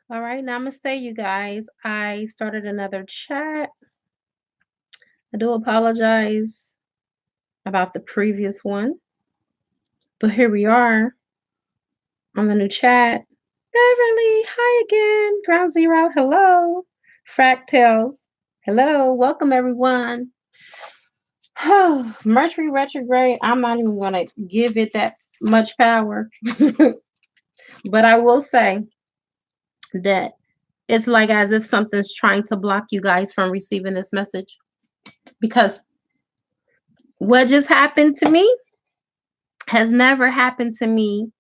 All right, namaste, you guys. I started another chat. I do apologize about the previous one, but here we are on the new chat. Beverly, hi again. Ground Zero, hello. Fractals, hello. Welcome, everyone. Mercury retrograde, I'm not even going to give it that much power, but I will say that it's like as if something's trying to block you guys from receiving this message because what just happened to me has never happened to me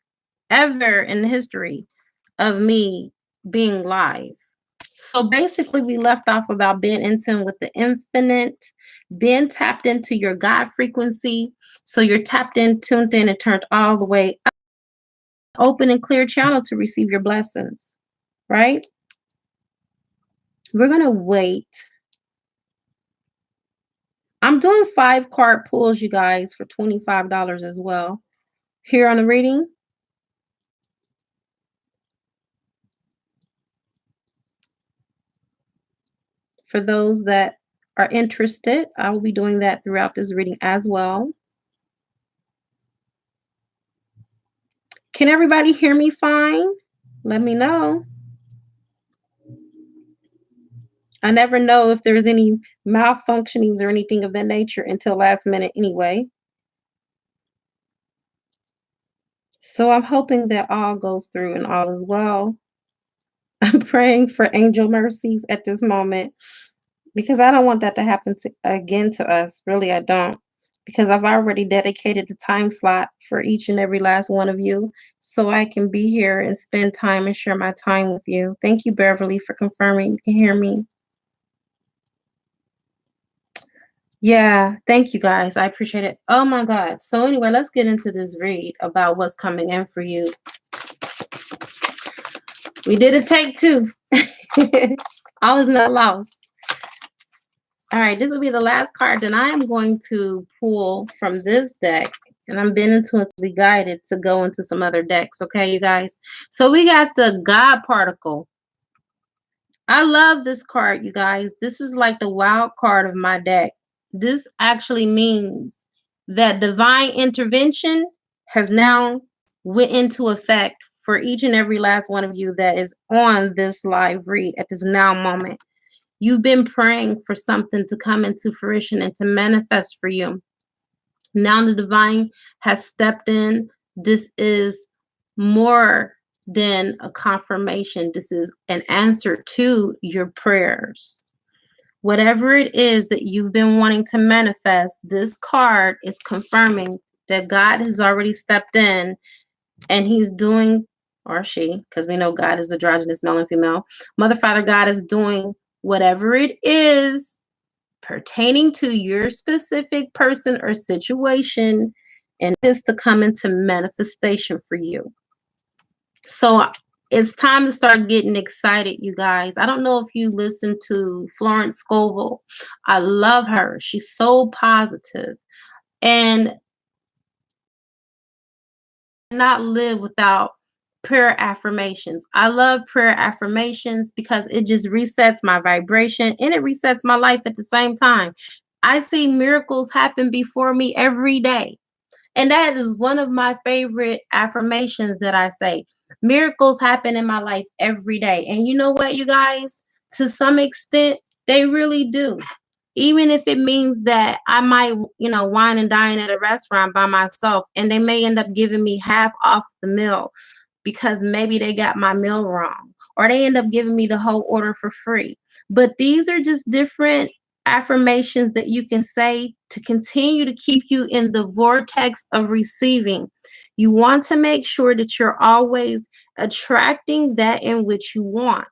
ever in the history of me being live. So basically, we left off about being in tune with the infinite, being tapped into your God frequency. So you're tapped in, tuned in, and turned all the way up, open and clear channel to receive your blessings, right? We're going to wait. I'm doing 5-card pulls, you guys, for $25 as well. Here on the reading, for those that are interested, I will be doing that throughout this reading as well. Can everybody hear me fine? Let me know. I never know if there's any malfunctionings or anything of that nature until last minute anyway. So I'm hoping that all goes through and all is well. I'm praying for angel mercies at this moment because I don't want that to happen again to us. Really, I don't. Because I've already dedicated the time slot for each and every last one of you so I can be here and spend time and share my time with you. Thank you, Beverly, for confirming you can hear me. Yeah, thank you guys. I appreciate it. Oh my God. So anyway, let's get into this read about what's coming in for you. We did a take two. All is not lost. All right, this will be the last card. Then I am going to pull from this deck, and I'm being intuitively guided to go into some other decks. Okay, you guys. So we got the God Particle. I love this card, you guys. This is like the wild card of my deck. This actually means that divine intervention has now went into effect for each and every last one of you that is on this live read at this now moment. You've been praying for something to come into fruition and to manifest for you. Now the divine has stepped in. This is more than a confirmation. This is an answer to your prayers. Whatever it is that you've been wanting to manifest, this card is confirming that God has already stepped in and he's doing, or she, because we know God is androgynous, male and female. Mother, Father, God is doing whatever it is pertaining to your specific person or situation, and this to come into manifestation for you. So it's time to start getting excited, you guys. I don't know if you listen to Florence Scovel. I love her. She's so positive and not live without prayer affirmations. I love prayer affirmations because it just resets my vibration and it resets my life at the same time. I see miracles happen before me every day. And that is one of my favorite affirmations that I say. Miracles happen in my life every day. And you know what, you guys? To some extent, they really do. Even if it means that I might, wine and dine at a restaurant by myself, and they may end up giving me half off the meal because maybe they got my meal wrong, or they end up giving me the whole order for free. But these are just different affirmations that you can say to continue to keep you in the vortex of receiving. You want to make sure that you're always attracting that in which you want.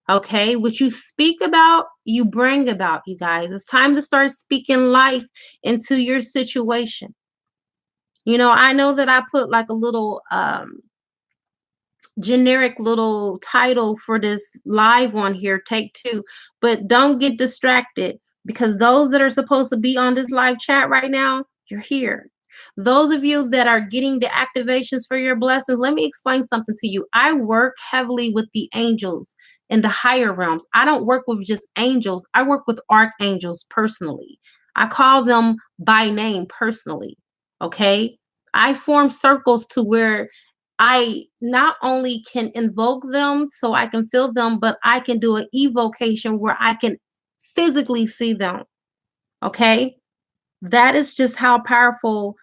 Okay, what you speak about, you bring about, you guys. It's time to start speaking life into your situation. I know that I put like a little generic little title for this live one here, take two, but don't get distracted because those that are supposed to be on this live chat right now, you're here. Those of you that are getting the activations for your blessings, let me explain something to you. I work heavily with the angels in the higher realms. I don't work with just angels. I work with archangels personally. I call them by name personally. Okay. I form circles to where I not only can invoke them so I can feel them, but I can do an evocation where I can physically see them. Okay. That is just how powerful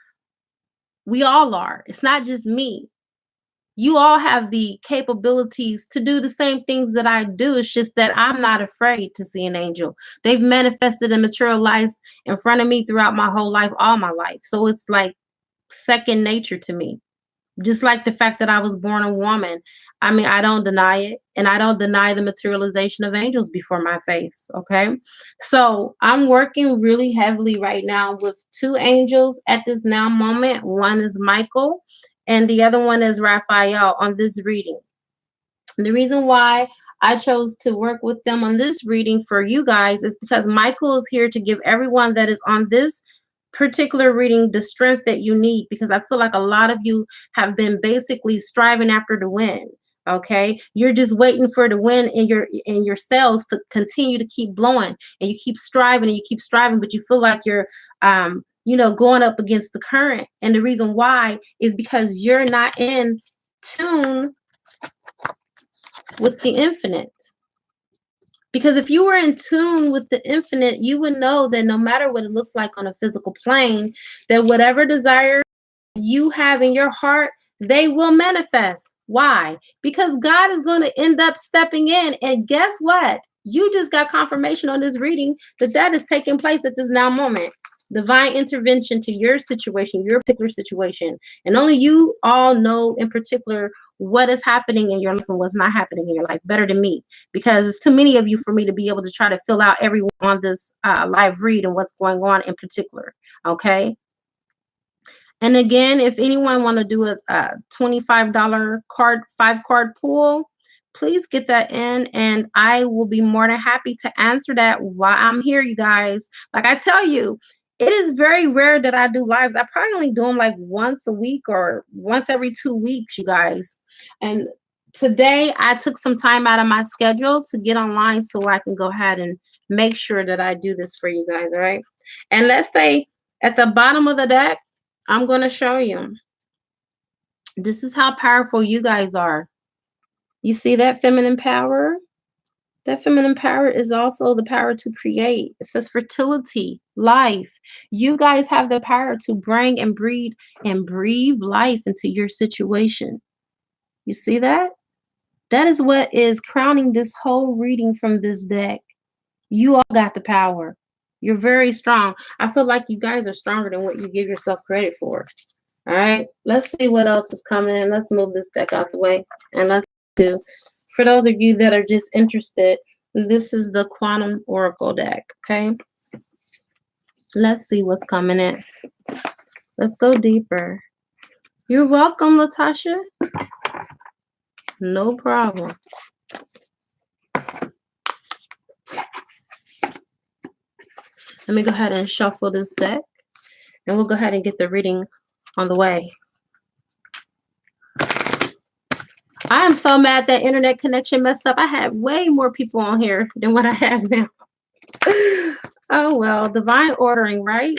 we all are. It's not just me. You all have the capabilities to do the same things that I do. It's just that I'm not afraid to see an angel. They've manifested and materialized in front of me throughout my whole life, all my life. So it's like second nature to me. Just like the fact that I was born a woman. I mean, I don't deny it. And I don't deny the materialization of angels before my face. Okay. So I'm working really heavily right now with two angels at this now moment. One is Michael, and the other one is Raphael on this reading. The reason why I chose to work with them on this reading for you guys is because Michael is here to give everyone that is on this particular reading the strength that you need, because I feel like a lot of you have been basically striving after the win. Okay, you're just waiting for the win in your cells to continue to keep blowing, and you keep striving and you keep striving, but you feel like you're going up against the current. And the reason why is because you're not in tune with the infinite. Because if you were in tune with the infinite, you would know that no matter what it looks like on a physical plane, that whatever desire you have in your heart, they will manifest. Why? Because God is going to end up stepping in. And guess what? You just got confirmation on this reading that that is taking place at this now moment. Divine intervention to your situation, your particular situation. And only you all know in particular what is happening in your life and what's not happening in your life better than me, because it's too many of you for me to be able to try to fill out everyone on this live read and what's going on in particular. Okay. And again, if anyone want to do a $25 5-card pool, please get that in, and I will be more than happy to answer that while I'm here, you guys. Like I tell you, it is very rare that I do lives. I probably only do them like once a week or once every 2 weeks, you guys. And today I took some time out of my schedule to get online so I can go ahead and make sure that I do this for you guys, all right? And let's say at the bottom of the deck, I'm going to show you. This is how powerful you guys are. You see that feminine power? That feminine power is also the power to create. It says fertility, life. You guys have the power to bring and breed and breathe life into your situation. You see that? That is what is crowning this whole reading from this deck. You all got the power. You're very strong. I feel like you guys are stronger than what you give yourself credit for. All right, let's see what else is coming in. Let's move this deck out the way. And let's do, for those of you that are just interested, this is the Quantum Oracle deck, okay? Let's see what's coming in. Let's go deeper. You're welcome, Latasha. No problem. Let me go ahead and shuffle this deck, and we'll go ahead and get the reading on the way. I am so mad that internet connection messed up. I had way more people on here than what I have now. Oh, well, divine ordering, right?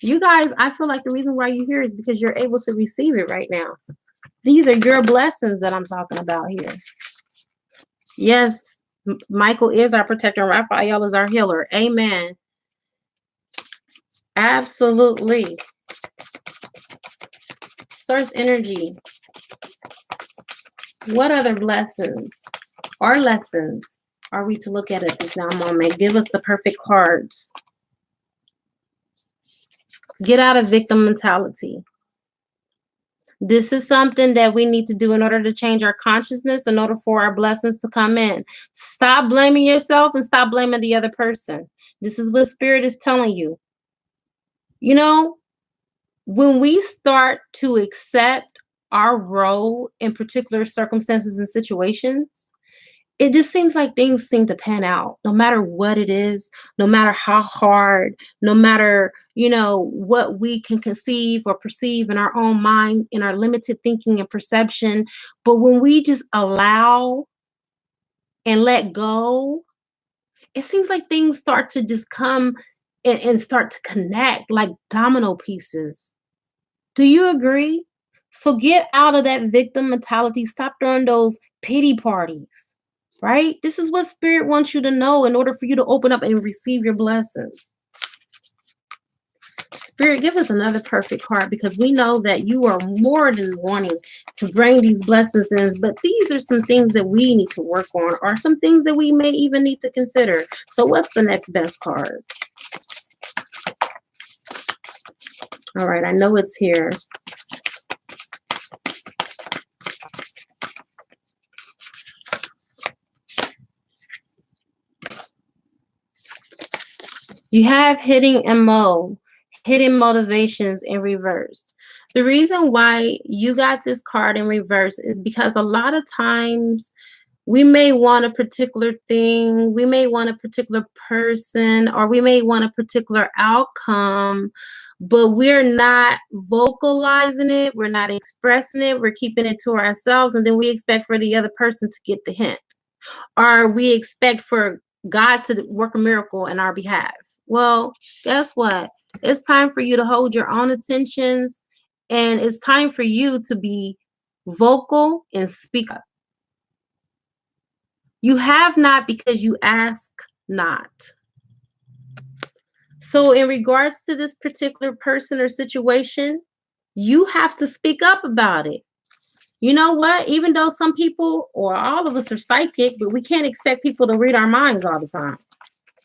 You guys, I feel like the reason why you're here is because you're able to receive it right now. These are your blessings that I'm talking about here. Yes, Michael is our protector and Raphael is our healer. Amen. Absolutely. Source energy. What other blessings or lessons are we to look at this now moment? Give us the perfect cards. Get out of victim mentality. This is something that we need to do in order to change our consciousness, in order for our blessings to come in. Stop blaming yourself and stop blaming the other person. This is what Spirit is telling you. You know, when we start to accept our role in particular circumstances and situations, it just seems like things seem to pan out no matter what it is, no matter how hard, no matter, what we can conceive or perceive in our own mind, in our limited thinking and perception. But when we just allow and let go, it seems like things start to just come and start to connect like domino pieces. Do you agree? So get out of that victim mentality. Stop throwing those pity parties, right? This is what spirit wants you to know in order for you to open up and receive your blessings. Spirit, give us another perfect card, because we know that you are more than wanting to bring these blessings in, but these are some things that we need to work on, or some things that we may even need to consider. So what's the next best card? All right, I know it's here. You have hidden motivations in reverse. The reason why you got this card in reverse is because a lot of times we may want a particular thing, we may want a particular person, or we may want a particular outcome, but we're not vocalizing it, we're not expressing it, we're keeping it to ourselves, and then we expect for the other person to get the hint, or we expect for God to work a miracle in our behalf. Well, guess what? It's time for you to hold your own attentions, and it's time for you to be vocal and speak up. You have not because you ask not. So, in regards to this particular person or situation, you have to speak up about it. You know what? Even though some people or all of us are psychic, but we can't expect people to read our minds all the time.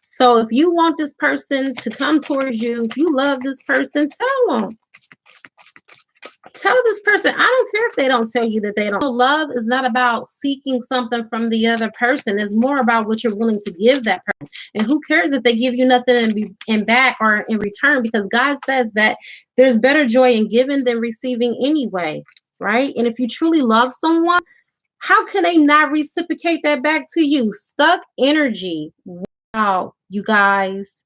So if you want this person to come towards you, if you love this person, tell them. Tell this person. I don't care if they don't tell you that they don't. Love is not about seeking something from the other person. It's more about what you're willing to give that person. And who cares if they give you nothing in back or in return, because God says that there's better joy in giving than receiving anyway, right? And if you truly love someone, how can they not reciprocate that back to you? Stuck energy. Wow, you guys.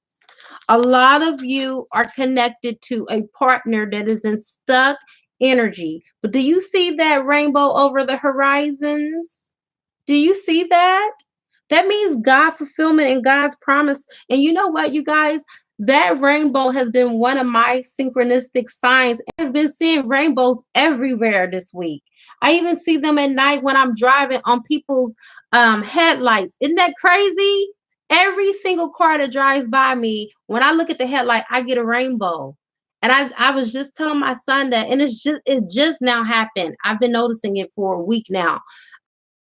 A lot of you are connected to a partner that is in stuck energy. But do you see that rainbow over the horizons? Do you see that? That means God fulfillment and God's promise. And you know what, you guys? That rainbow has been one of my synchronistic signs. I've been seeing rainbows everywhere this week. I even see them at night when I'm driving on people's headlights. Isn't that crazy? Every single car that drives by me, when I look at the headlight, I get a rainbow. And I was just telling my son that, and it just now happened. I've been noticing it for a week now.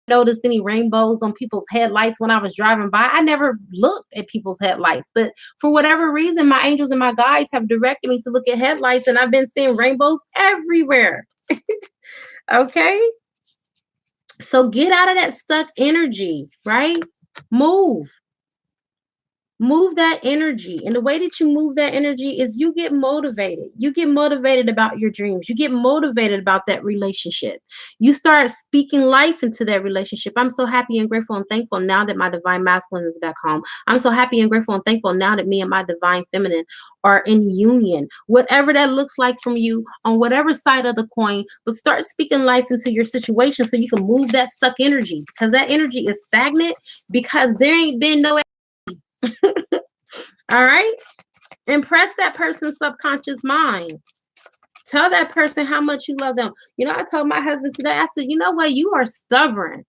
Noticed any rainbows on people's headlights when I was driving by. I never looked at people's headlights, but for whatever reason, my angels and my guides have directed me to look at headlights, and I've been seeing rainbows everywhere. Okay? So get out of that stuck energy, right? Move. Move that energy. And the way that you move that energy is you get motivated. You get motivated about your dreams. You get motivated about that relationship. You start speaking life into that relationship. I'm so happy and grateful and thankful now that my divine masculine is back home. I'm so happy and grateful and thankful now that me and my divine feminine are in union. Whatever that looks like from you on whatever side of the coin, but start speaking life into your situation so you can move that stuck energy, because that energy is stagnant because there ain't been no all right? Impress that person's subconscious mind. Tell that person how much you love them. I told my husband today, I said, you know what? You are stubborn.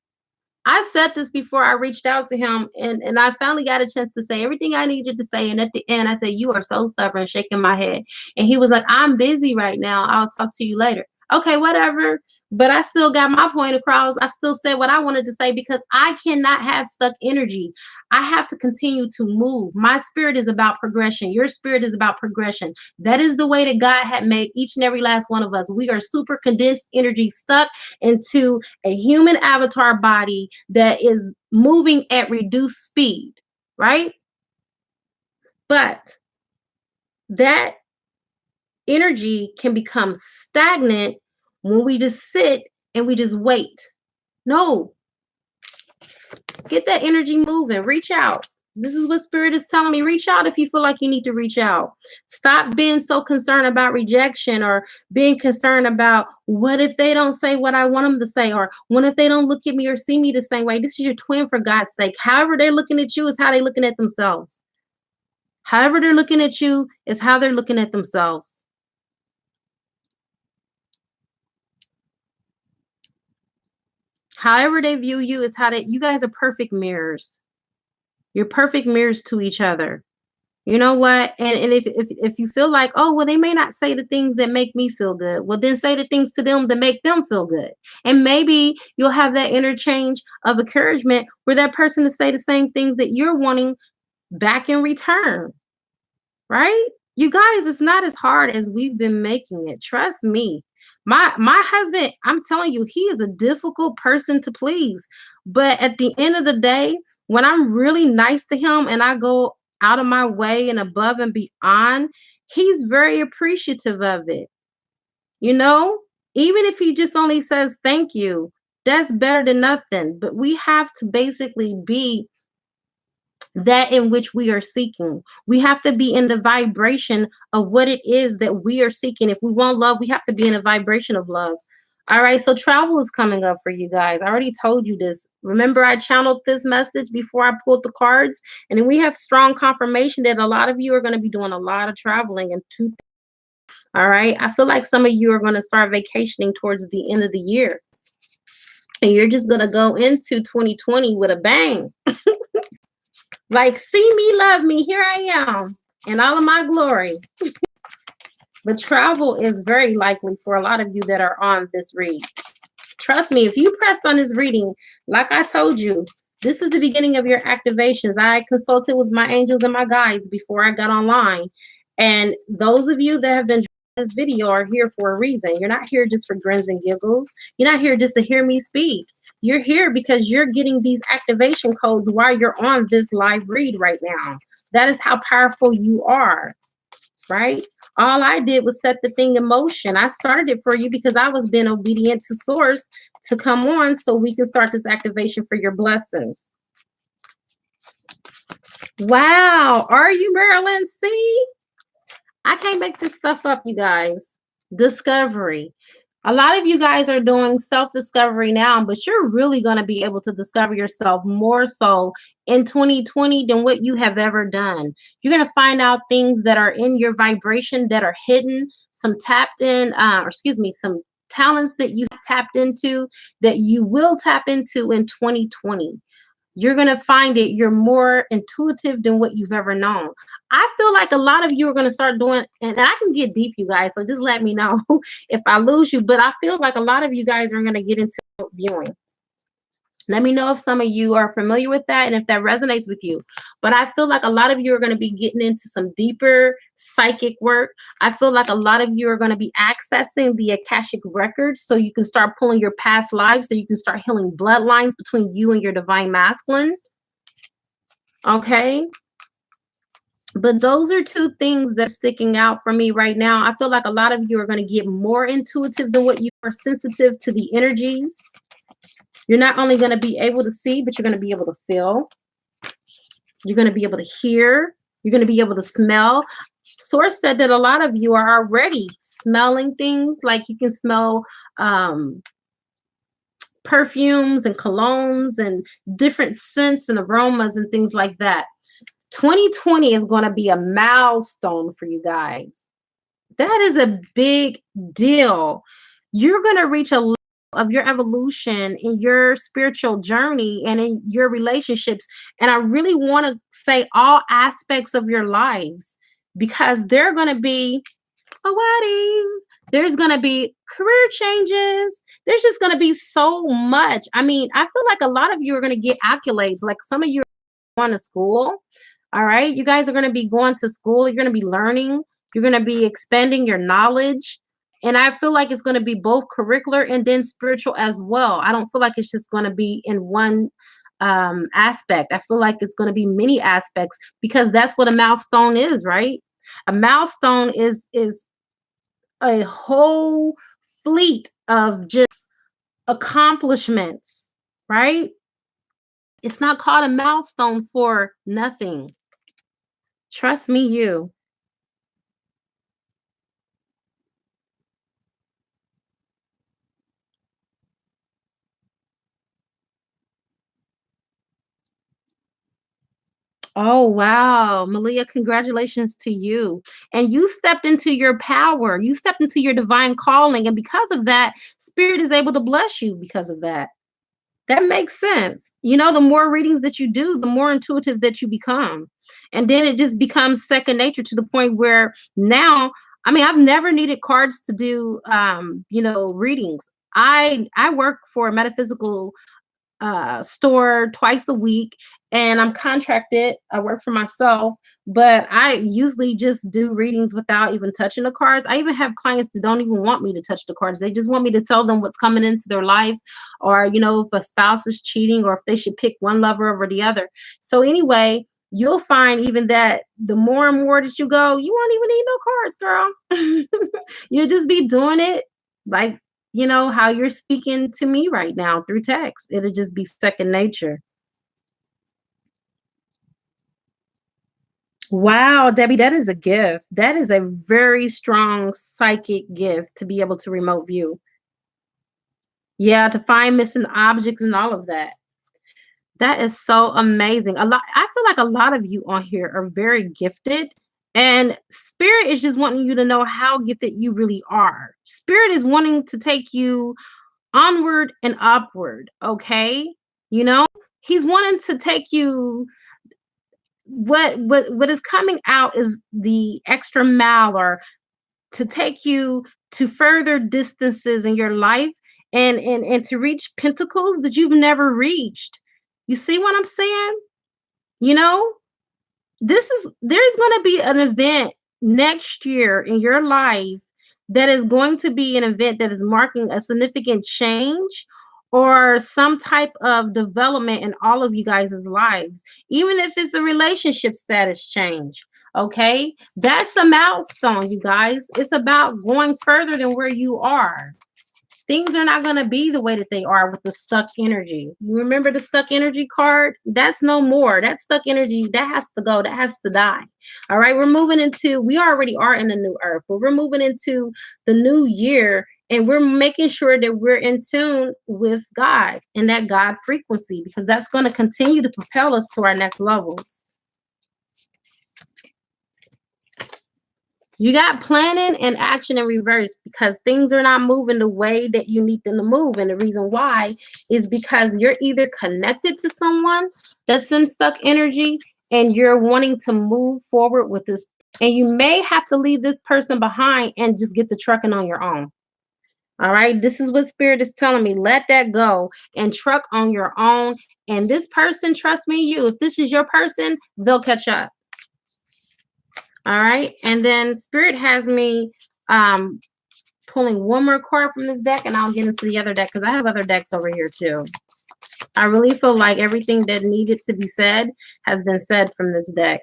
I said this before I reached out to him, and I finally got a chance to say everything I needed to say. And at the end, I said, you are so stubborn, shaking my head. And he was like, I'm busy right now. I'll talk to you later. Okay, whatever. But I still got my point across. I still said what I wanted to say, because I cannot have stuck energy. I have to continue to move. My spirit is about progression. Your spirit is about progression. That is the way that God had made each and every last one of us. We are super condensed energy stuck into a human avatar body that is moving at reduced speed, right? But that energy can become stagnant when we just sit and we just wait. No. Get that energy moving. Reach out. This is what Spirit is telling me. Reach out if you feel like you need to reach out. Stop being so concerned about rejection, or being concerned about what if they don't say what I want them to say, or what if they don't look at me or see me the same way. This is your twin, for God's sake. However they're looking at you is how they're looking at themselves. However they're looking at you is how they're looking at themselves. However they view you is how you guys are perfect mirrors. You're perfect mirrors to each other. You know what? And if you feel like, oh, well, they may not say the things that make me feel good, well, then say the things to them that make them feel good. And maybe you'll have that interchange of encouragement where that person to say the same things that you're wanting back in return. Right? You guys, it's not as hard as we've been making it. Trust me. My husband, I'm telling you, he is a difficult person to please. But at the end of the day, when I'm really nice to him and I go out of my way and above and beyond, he's very appreciative of it. You know, even if he just only says thank you, that's better than nothing. But we have to basically be that in which we are seeking. We have to be in the vibration of what it is that we are seeking. If we want love, we have to be in a vibration of love. All right, so travel is coming up for you guys. I already told you this. Remember, I channeled this message before I pulled the cards, and then we have strong confirmation that a lot of you are going to be doing a lot of traveling in two. All right, I feel like some of you are going to start vacationing towards the end of the year, and you're just going to go into 2020 with a bang. Like, see me, love me, here I am in all of my glory. But travel is very likely for a lot of you that are on this read. Trust me, if you pressed on this reading, like I told you, this is the beginning of your activations. I consulted with my angels and my guides before I got online. And those of you that have been this video are here for a reason. You're not here just for grins and giggles. You're not here just to hear me speak. You're here because you're getting these activation codes while you're on this live read right now. That is how powerful you are, right? All I did was set the thing in motion. I started it for you because I was being obedient to source to come on so we can start this activation for your blessings. Wow. Are you Marilyn? See? I can't make this stuff up, you guys. Discovery. A lot of you guys are doing self-discovery now, but you're really going to be able to discover yourself more so in 2020 than what you have ever done. You're going to find out things that are in your vibration that are hidden, some tapped in, some talents that you tapped into that you will tap into in 2020. You're going to find it. You're more intuitive than what you've ever known. I feel like a lot of you are going to start doing, and I can get deep, you guys, so just let me know if I lose you, but I feel like a lot of you guys are going to get into viewing. Let me know if some of you are familiar with that and if that resonates with you. But I feel like a lot of you are going to be getting into some deeper psychic work. I feel like a lot of you are going to be accessing the Akashic records so you can start pulling your past lives, so you can start healing bloodlines between you and your divine masculine. Okay. But those are two things that are sticking out for me right now. I feel like a lot of you are going to get more intuitive than what you are, sensitive to the energies. You're not only going to be able to see, but you're going to be able to feel. You're going to be able to hear. You're going to be able to smell. Source said that a lot of you are already smelling things, like you can smell perfumes and colognes and different scents and aromas and things like that. 2020 is going to be a milestone for you guys. That is a big deal. You're going to reach a level of your evolution in your spiritual journey and in your relationships. And I really want to say all aspects of your lives, because they're going to be a wedding. There's going to be career changes. There's just going to be so much. I mean, I feel like a lot of you are going to get accolades. Like some of you are going to school. All right. You guys are going to be going to school. You're going to be learning. You're going to be expanding your knowledge. And I feel like it's going to be both curricular and then spiritual as well. I don't feel like it's just going to be in one aspect. I feel like it's going to be many aspects, because that's what a milestone is, right? A milestone is a whole fleet of just accomplishments, right? It's not called a milestone for nothing. Trust me, you. Oh, wow. Malia, congratulations to you. And you stepped into your power. You stepped into your divine calling. And because of that, Spirit is able to bless you because of that. That makes sense. You know, the more readings that you do, the more intuitive that you become. And then it just becomes second nature to the point where now, I mean, I've never needed cards to do readings. I work for a metaphysical store twice a week, and I'm contracted. I work for myself, but I usually just do readings without even touching the cards. I even have clients that don't even want me to touch the cards. They just want me to tell them what's coming into their life, or if a spouse is cheating, or if they should pick one lover over the other. So anyway, you'll find even that the more and more that you go, you won't even need no cards, girl. You'll just be doing it like how you're speaking to me right now through text. It'll just be second nature. Wow, Debbie, that is a gift. That is a very strong psychic gift to be able to remote view. Yeah, to find missing objects and all of that. That is so amazing. I feel like a lot of you on here are very gifted, and Spirit is just wanting you to know how gifted you really are. Spirit is wanting to take you onward and upward, okay? You know, he's wanting to take you. What is coming out is the extra mile, or to take you to further distances in your life, and to reach pentacles that you've never reached. You see what I'm saying? You know, there's going to be an event next year in your life that is going to be an event that is marking a significant change or some type of development in all of you guys' lives, even if it's a relationship status change. Okay, that's a milestone, you guys. It's about going further than where you are. Things are not going to be the way that they are with the stuck energy. You remember the stuck energy card? That's no more. That stuck energy, that has to go. That has to die. All right. We already are in the new earth, but we're moving into the new year, and we're making sure that we're in tune with God and that God frequency, because that's going to continue to propel us to our next levels. You got planning and action in reverse, because things are not moving the way that you need them to move. And the reason why is because you're either connected to someone that's in stuck energy, and you're wanting to move forward with this. And you may have to leave this person behind and just get the trucking on your own. All right. This is what Spirit is telling me. Let that go and truck on your own. And this person, trust me, if this is your person, they'll catch up. All right. And then Spirit has me pulling one more card from this deck, and I'll get into the other deck because I have other decks over here too. I really feel like everything that needed to be said has been said from this deck.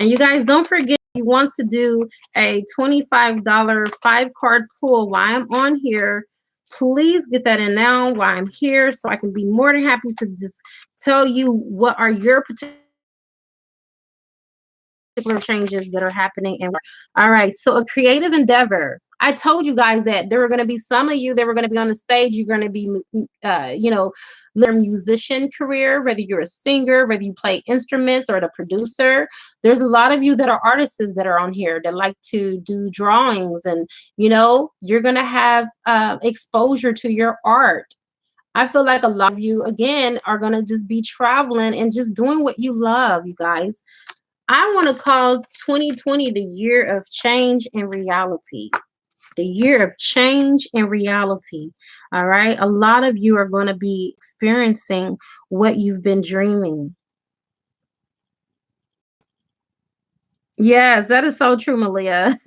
And you guys, don't forget, you want to do a $25 5-card pull while I'm on here. Please get that in now while I'm here, so I can be more than happy to just tell you what are your particular changes that are happening. And all right, so a creative endeavor. I told you guys that there were going to be some of you that were going to be on the stage. You're going to be their musician career, whether you're a singer, whether you play instruments, or the producer. There's a lot of you that are artists that are on here that like to do drawings, and you're going to have exposure to your art. I feel like a lot of you, again, are going to just be traveling and just doing what you love, you guys. I want to call 2020 the year of change and reality. The year of change and reality. All right. A lot of you are going to be experiencing what you've been dreaming. Yes, that is so true, Malia.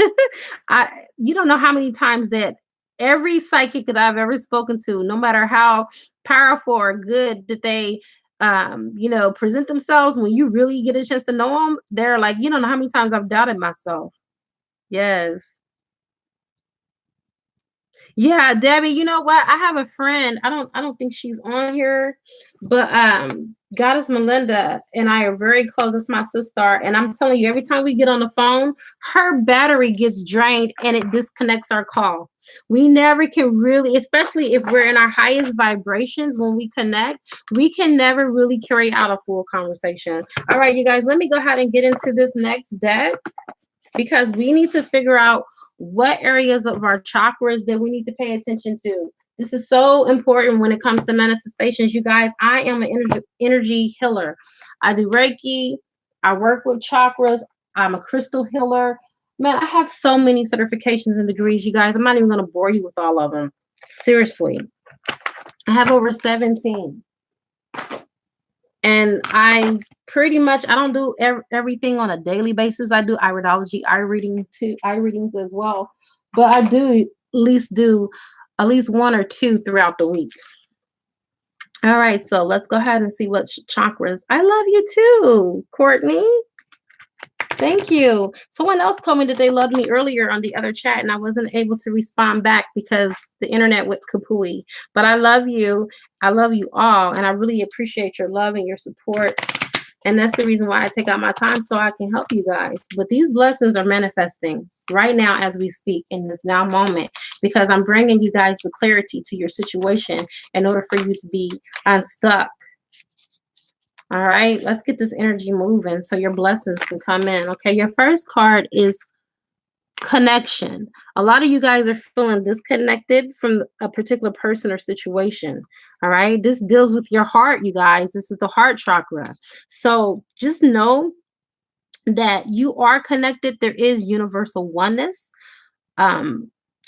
You don't know how many times that every psychic that I've ever spoken to, no matter how powerful or good that they present themselves, when you really get a chance to know them, they're like, you don't know how many times I've doubted myself. Yes. Yeah, Debbie, you know what? I have a friend. I don't think she's on here, but Goddess Melinda and I are very close. It's my sister. And I'm telling you, every time we get on the phone, her battery gets drained and it disconnects our call. We never can really, especially if we're in our highest vibrations, when we connect, we can never really carry out a full conversation. All right, you guys, let me go ahead and get into this next deck, because we need to figure out what areas of our chakras that we need to pay attention to. This is so important when it comes to manifestations, you guys. I am an energy healer. I do Reiki. I work with chakras. I'm a crystal healer. Man, I have so many certifications and degrees, you guys. I'm not even going to bore you with all of them. Seriously. I have over 17. And I pretty much, I don't do everything on a daily basis. I do iridology, eye readings as well. But I do at least one or two throughout the week. All right, so let's go ahead and see what chakras. I love you too, Courtney. Thank you. Someone else told me that they loved me earlier on the other chat, and I wasn't able to respond back because the internet went kapooey. But I love you. I love you all, and I really appreciate your love and your support. And that's the reason why I take out my time, so I can help you guys. But these blessings are manifesting right now as we speak, in this now moment, because I'm bringing you guys the clarity to your situation in order for you to be unstuck. All right, let's get this energy moving so your blessings can come in. Okay, your first card is connection. A lot of you guys are feeling disconnected from a particular person or situation. All right, this deals with your heart, you guys. This is the heart chakra. So just know that you are connected. There is universal oneness.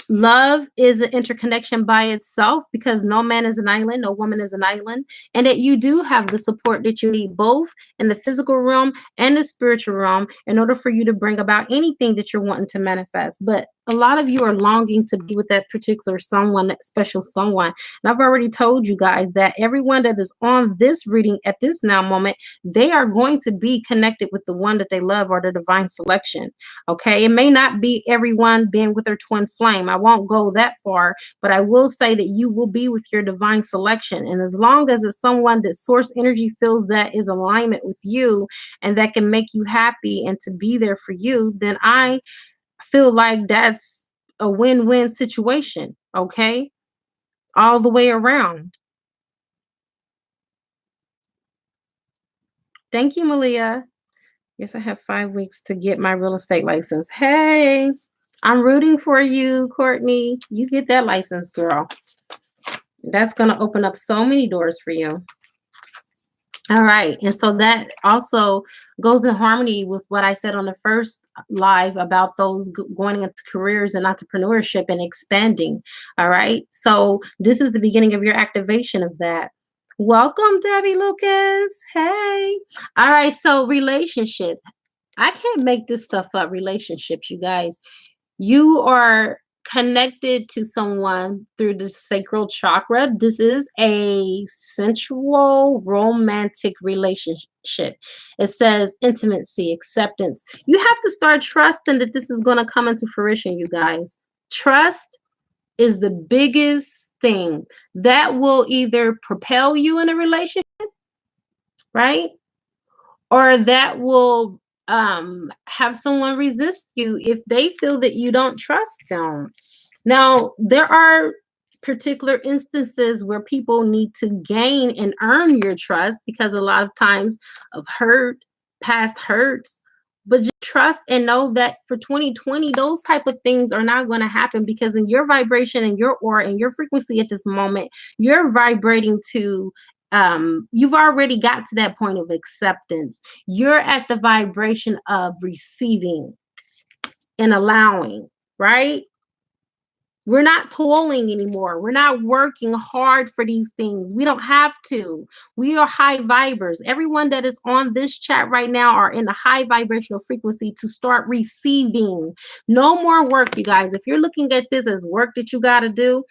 Love is an interconnection by itself, because no man is an island, no woman is an island, and that you do have the support that you need, both in the physical realm and the spiritual realm, in order for you to bring about anything that you're wanting to manifest. But a lot of you are longing to be with that particular someone, that special someone. And I've already told you guys that everyone that is on this reading at this now moment, they are going to be connected with the one that they love, or the divine selection. Okay, it may not be everyone being with their twin flame. I won't go that far, but I will say that you will be with your divine selection. And as long as it's someone that source energy feels that is alignment with you and that can make you happy and to be there for you, then I feel like that's a win-win situation. Okay, all the way around. Thank you, Malia. Yes, I have 5 weeks to get my real estate license. Hey, I'm rooting for you, Courtney. You get that license, girl. That's going to open up so many doors for you. All right. And so that also goes in harmony with what I said on the first live about those going into careers and entrepreneurship and expanding. All right. So this is the beginning of your activation of that. Welcome, Debbie Lucas. Hey. All right. So relationship. I can't make this stuff up. Relationships, you guys. You are connected to someone through the sacral chakra. This is a sensual, romantic relationship. It says intimacy, acceptance. You have to start trusting that this is going to come into fruition, you guys. Trust is the biggest thing that will either propel you in a relationship, right? Or that will have someone resist you if they feel that you don't trust them. Now, there are particular instances where people need to gain and earn your trust, because a lot of times of hurt, past hurts. But just trust and know that for 2020, those type of things are not going to happen, because in your vibration and your aura and your frequency at this moment, you're vibrating to you've already got to that point of acceptance. You're at the vibration of receiving and allowing, right? We're not toiling anymore. We're not working hard for these things. We don't have to. We are high vibers. Everyone that is on this chat right now are in a high vibrational frequency to start receiving. No more work, you guys. If you're looking at this as work that you got to do,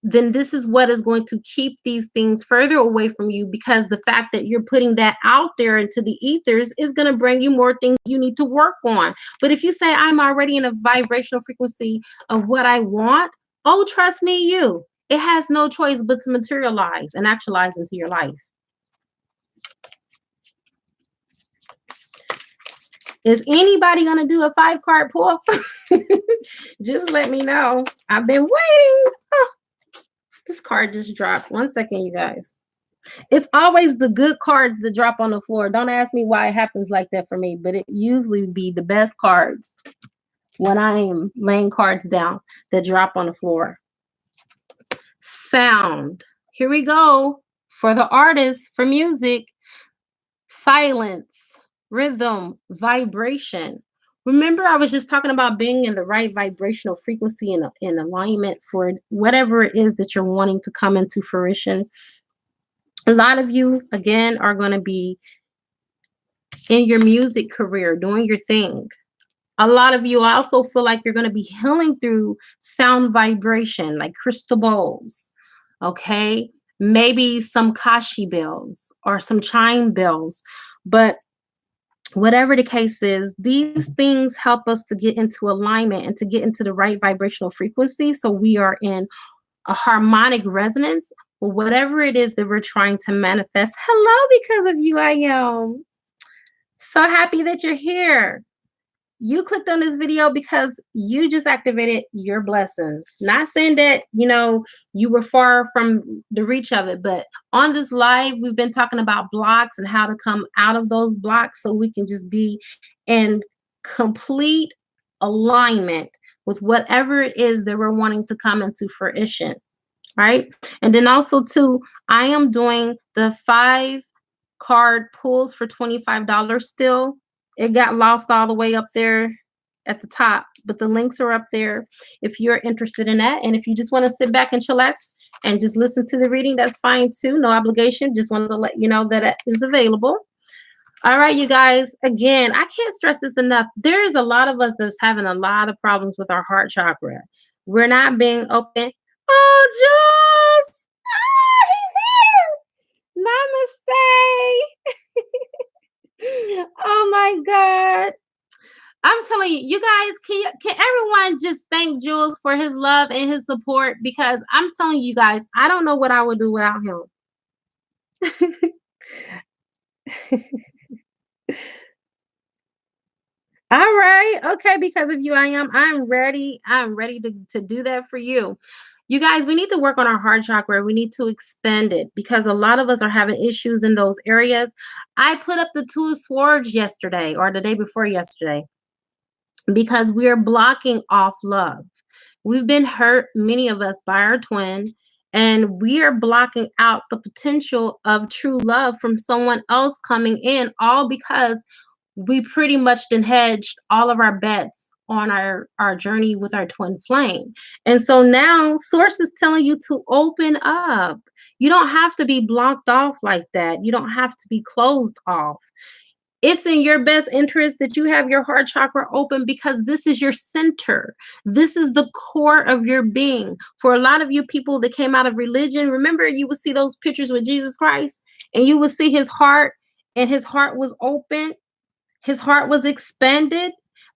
then this is what is going to keep these things further away from you, because the fact that you're putting that out there into the ethers is going to bring you more things you need to work on. But if you say, I'm already in a vibrational frequency of what I want, oh, trust me, it has no choice but to materialize and actualize into your life. Is anybody going to do a 5-card pull? Just let me know. I've been waiting. Oh, this card just dropped. 1 second, you guys. It's always the good cards that drop on the floor. Don't ask me why it happens like that for me, but it usually be the best cards when I am laying cards down that drop on the floor. Sound. Here we go. For the artists, for music, silence, rhythm, vibration. Remember, I was just talking about being in the right vibrational frequency and in alignment for whatever it is that you're wanting to come into fruition. A lot of you, again, are going to be in your music career, doing your thing. A lot of you also feel like you're going to be healing through sound vibration, like crystal bowls, okay? Maybe some kashi bells or some chime bells. But whatever the case is, these things help us to get into alignment and to get into the right vibrational frequency. So we are in a harmonic resonance with whatever it is that we're trying to manifest. Hello, because of you, I am so happy that you're here. You clicked on this video because you just activated your blessings. Not saying that, you were far from the reach of it, but on this live, we've been talking about blocks and how to come out of those blocks so we can just be in complete alignment with whatever it is that we're wanting to come into fruition, right? And then also too, I am doing the 5-card pulls for $25 still. It got lost all the way up there at the top, but the links are up there if you're interested in that. And if you just want to sit back and chillax and just listen to the reading, that's fine too. No obligation. Just wanted to let you know that it is available. All right, you guys. Again, I can't stress this enough. There is a lot of us that's having a lot of problems with our heart chakra. We're not being open. Oh, Jules! Ah, he's here! Namaste! Oh my God. I'm telling you, you guys, can everyone just thank Jules for his love and his support? Because I'm telling you guys, I don't know what I would do without him. All right. Okay. Because of you, I'm ready. I'm ready to do that for you. You guys, we need to work on our heart chakra. We need to expand it because a lot of us are having issues in those areas. I put up the 2 of Swords yesterday or the day before yesterday because we are blocking off love. We've been hurt, many of us, by our twin, and we are blocking out the potential of true love from someone else coming in, all because we pretty much then hedged all of our bets on our journey with our twin flame. And so now source is telling you to open up. You don't have to be blocked off like that. You don't have to be closed off. It's in your best interest that you have your heart chakra open because this is your center. This is the core of your being. For a lot of you people that came out of religion, remember you would see those pictures with Jesus Christ and you would see his heart and his heart was open. His heart was expanded,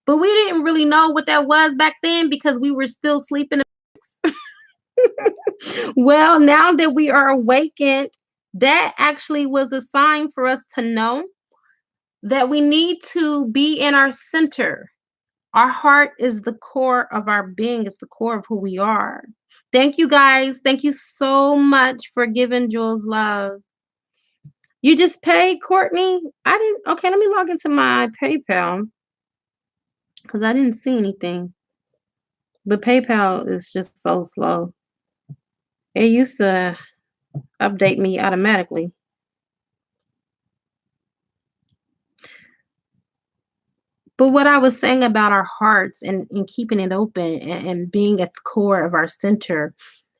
but we didn't really know what that was back then because we were still sleeping. Well, now that we are awakened, that actually was a sign for us to know that we need to be in our center. Our heart is the core of our being, it's the core of who we are. Thank you guys. Thank you so much for giving Jules love. You just paid, Courtney? I didn't. Okay, let me log into my PayPal because I didn't see anything. But PayPal is just so slow. It used to update me automatically. But what I was saying about our hearts and keeping it open and being at the core of our center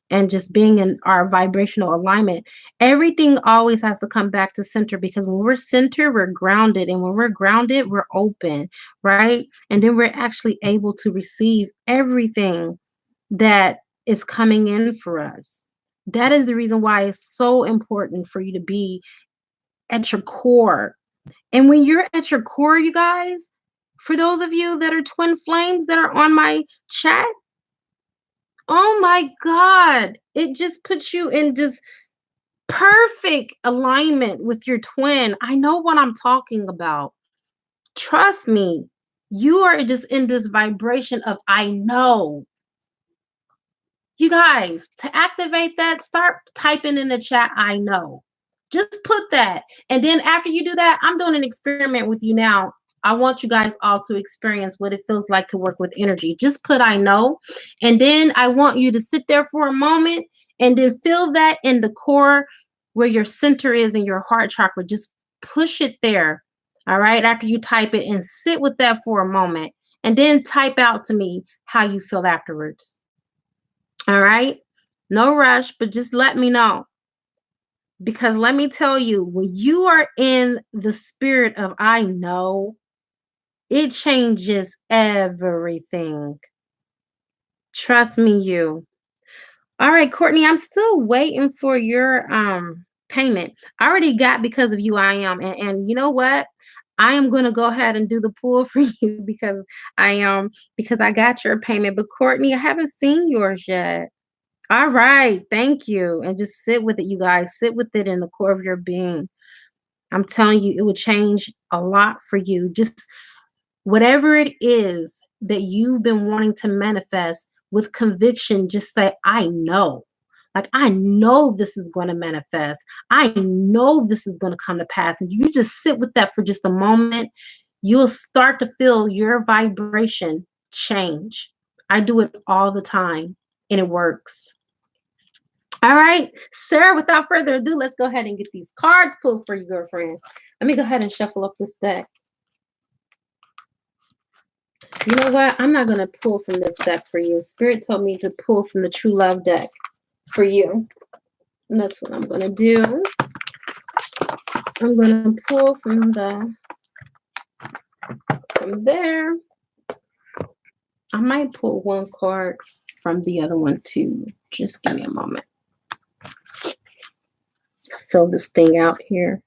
and just being in our vibrational alignment, everything always has to come back to center because when we're centered, we're grounded. And when we're grounded, we're open, right? And then we're actually able to receive everything that is coming in for us. That is the reason why it's so important for you to be at your core. And when you're at your core, you guys, for those of you that are twin flames that are on my chat, oh my God, it just puts you in just perfect alignment with your twin. I know what I'm talking about. Trust me, you are just in this vibration of I know. You guys, to activate that, start typing in the chat, I know. Just put that. And then after you do that, I'm doing an experiment with you now. I want you guys all to experience what it feels like to work with energy. Just put I know. And then I want you to sit there for a moment and then feel that in the core where your center is in your heart chakra. Just push it there. All right. After you type it, and sit with that for a moment. And then type out to me how you feel afterwards. All right. No rush, but just let me know. Because let me tell you, when you are in the spirit of I know, it changes everything. Trust me, you. All right, Courtney, I'm still waiting for your payment. I already got because of you, I am. And you know what? I am going to go ahead and do the pull for you because I got your payment. But Courtney, I haven't seen yours yet. All right. Thank you. And just sit with it, you guys. Sit with it in the core of your being. I'm telling you, it will change a lot for you. Just whatever it is that you've been wanting to manifest with conviction, just say, I know. Like, I know this is going to manifest. I know this is going to come to pass. And you just sit with that for just a moment. You'll start to feel your vibration change. I do it all the time, and it works. All right, Sarah, without further ado, let's go ahead and get these cards pulled for you, girlfriend. Let me go ahead and shuffle up this deck. You know what? I'm not going to pull from this deck for you. Spirit told me to pull from the True Love deck for you. And that's what I'm going to do. I'm going to pull from there. I might pull one card from the other one too. Just give me a moment. Fill this thing out here.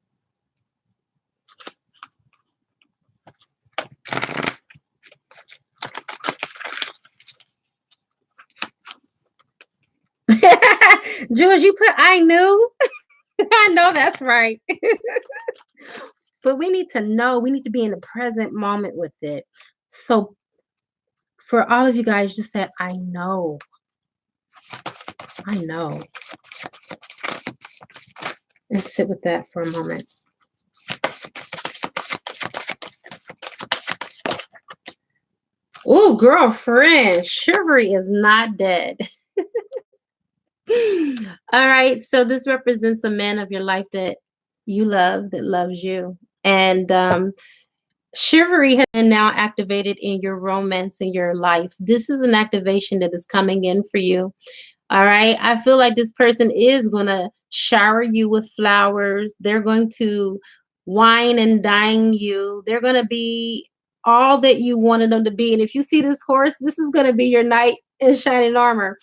Jules, you put I knew. I know that's right. But we need to know, we need to be in the present moment with it. So for all of you guys, just said, I know. I know. And sit with that for a moment. Oh, girlfriend, chivalry is not dead. All right, so this represents a man of your life that you love, that loves you. And chivalry has been now activated in your romance in your life. This is an activation that is coming in for you. All right. I feel like this person is going to shower you with flowers. They're going to wine and dine you. They're going to be all that you wanted them to be. And if you see this horse, this is going to be your knight in shining armor.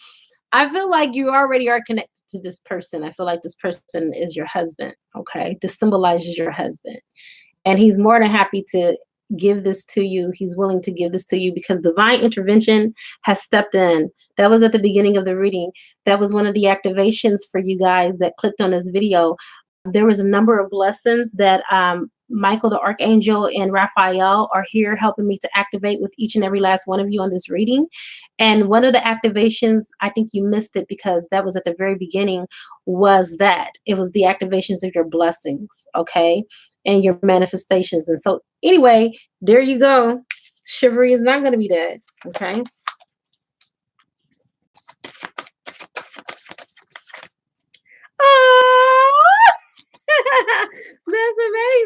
I feel like you already are connected to this person. I feel like this person is your husband. Okay. This symbolizes your husband. And he's more than happy to give this to you. He's willing to give this to you because divine intervention has stepped in. That was at the beginning of the reading. That was one of the activations for you guys that clicked on this video. There was a number of blessings that Michael the Archangel and Raphael are here helping me to activate with each and every last one of you on this reading. And one of the activations, I think you missed it because that was at the very beginning, was that it was the activations of your blessings, okay, and your manifestations. And so anyway, there you go. Chivalry is not going to be dead, okay? Oh, that's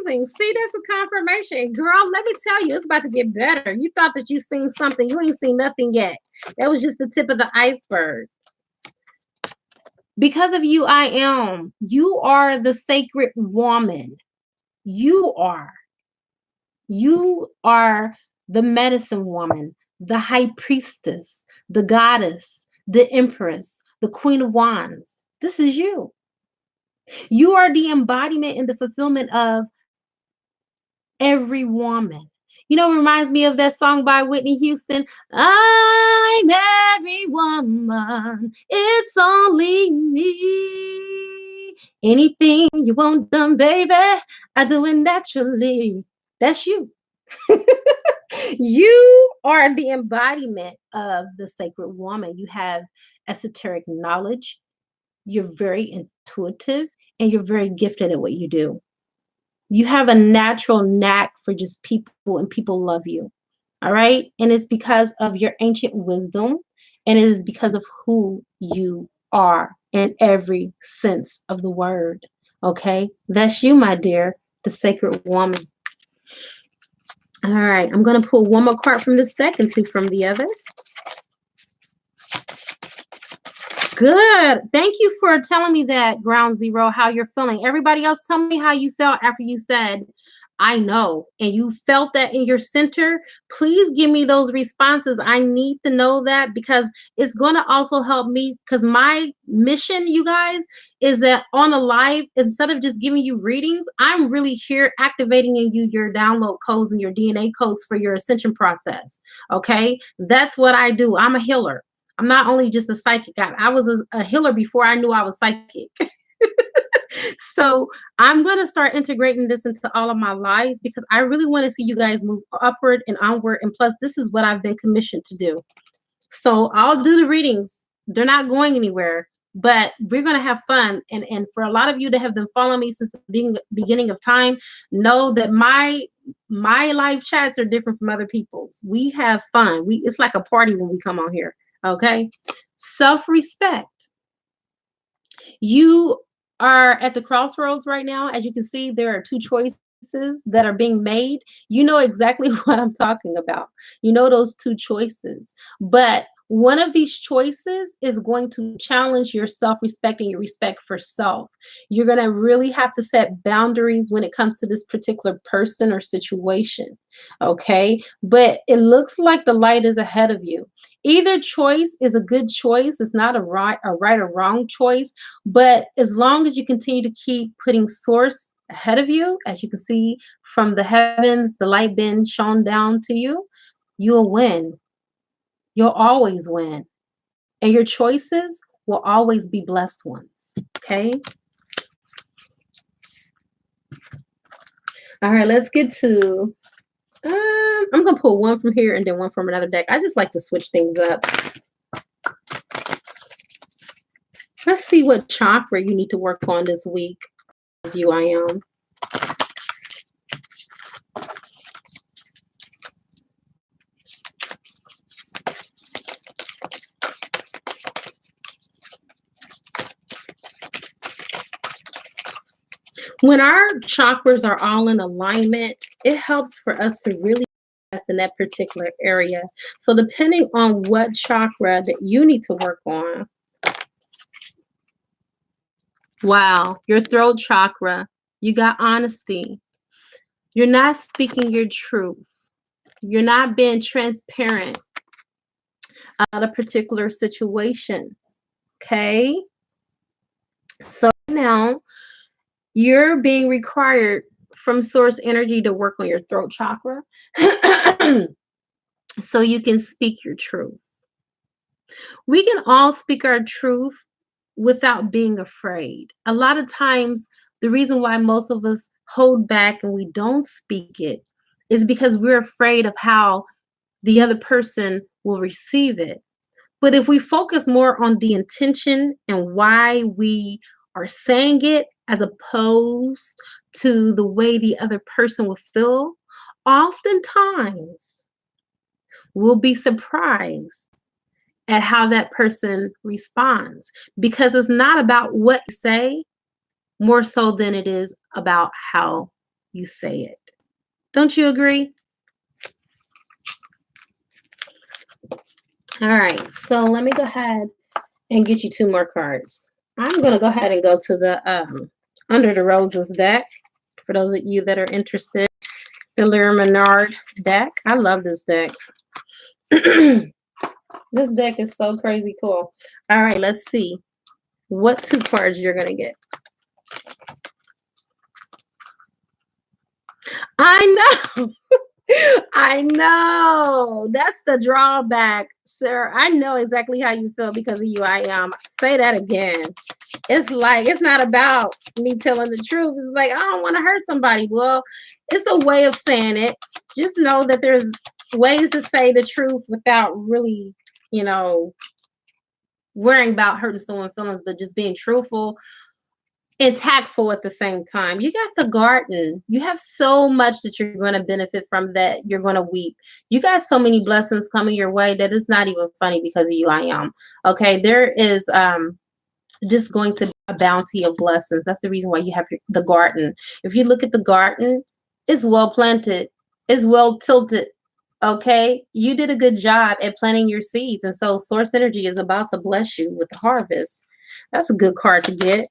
amazing. See, that's a confirmation. Girl, let me tell you, it's about to get better. You thought that you seen something. You ain't seen nothing yet. That was just the tip of the iceberg. Because of you, I am. You are the sacred woman. You are. You are the medicine woman, the high priestess, the goddess, the empress, the queen of wands. This is you. You are the embodiment and the fulfillment of every woman. You know, it reminds me of that song by Whitney Houston. I'm every woman. It's only me. Anything you want done, baby, I do it naturally. That's you. You are the embodiment of the sacred woman. You have esoteric knowledge. You're very intuitive and you're very gifted at what you do. You have a natural knack for just people and people love you. All right. And it's because of your ancient wisdom and it is because of who you are in every sense of the word. Okay. That's you, my dear, the sacred woman. All right. I'm going to pull one more card from this deck and two from the other. Good. Thank you for telling me that, Ground Zero, how you're feeling. Everybody else, tell me how you felt after you said, I know, and you felt that in your center. Please give me those responses. I need to know that because it's going to also help me because my mission, you guys, is that on a live, instead of just giving you readings, I'm really here activating in you your download codes and your DNA codes for your ascension process. Okay. That's what I do. I'm a healer. I'm not only just a psychic. I was a healer before I knew I was psychic. So I'm going to start integrating this into all of my lives because I really want to see you guys move upward and onward. And plus, this is what I've been commissioned to do. So I'll do the readings. They're not going anywhere, but we're going to have fun. And for a lot of you that have been following me since the beginning of time, know that my live chats are different from other people's. We have fun. It's like a party when we come on here. Okay. Self-respect. You are at the crossroads right now. As you can see, there are two choices that are being made. You know exactly what I'm talking about. You know those two choices. But one of these choices is going to challenge your self-respect and your respect for self. You're going to really have to set boundaries when it comes to this particular person or situation. Okay. But it looks like the light is ahead of you. Either choice is a good choice. It's not a right or wrong choice. But as long as you continue to keep putting source ahead of you, as you can see from the heavens, the light being shone down to you, you'll win. You'll always win. And your choices will always be blessed ones. Okay. All right, let's get to I'm gonna pull one from here and then one from another deck. I just like to switch things up. Let's see what chakra you need to work on this week. You, I am. When our chakras are all in alignment, it helps for us to really invest in that particular area. So depending on what chakra that you need to work on. Wow, your throat chakra, you got honesty. You're not speaking your truth. You're not being transparent about a particular situation. Okay? So now you're being required from source energy to work on your throat chakra so you can speak your truth. We can all speak our truth without being afraid. A lot of times, the reason why most of us hold back and we don't speak it is because we're afraid of how the other person will receive it. But if we focus more on the intention and why we are saying it as opposed to the way the other person will feel, oftentimes we'll be surprised at how that person responds because it's not about what you say more so than it is about how you say it. Don't you agree? All right, so let me go ahead and get you two more cards. I'm going to go ahead and go to the Under the Roses deck for those of you that are interested. The Lyra Menard deck. I love this deck. This deck is so crazy cool. All right, let's see what two cards you're going to get. I know. I know. That's the drawback, sir. I know exactly how you feel because of you. I say that again. It's like it's not about me telling the truth. It's like I don't want to hurt somebody. Well, it's a way of saying it. Just know that there's ways to say the truth without really, you know, worrying about hurting someone's feelings, but just being truthful and tactful at the same time. You got the garden. You have so much that you're going to benefit from that you're going to weep. You got so many blessings coming your way that it's not even funny because of you. I am. Okay. There is just going to be a bounty of blessings. That's the reason why you have the garden. If you look at the garden, it's well planted, it's well tilted. Okay. You did a good job at planting your seeds. And so source energy is about to bless you with the harvest. That's a good card to get.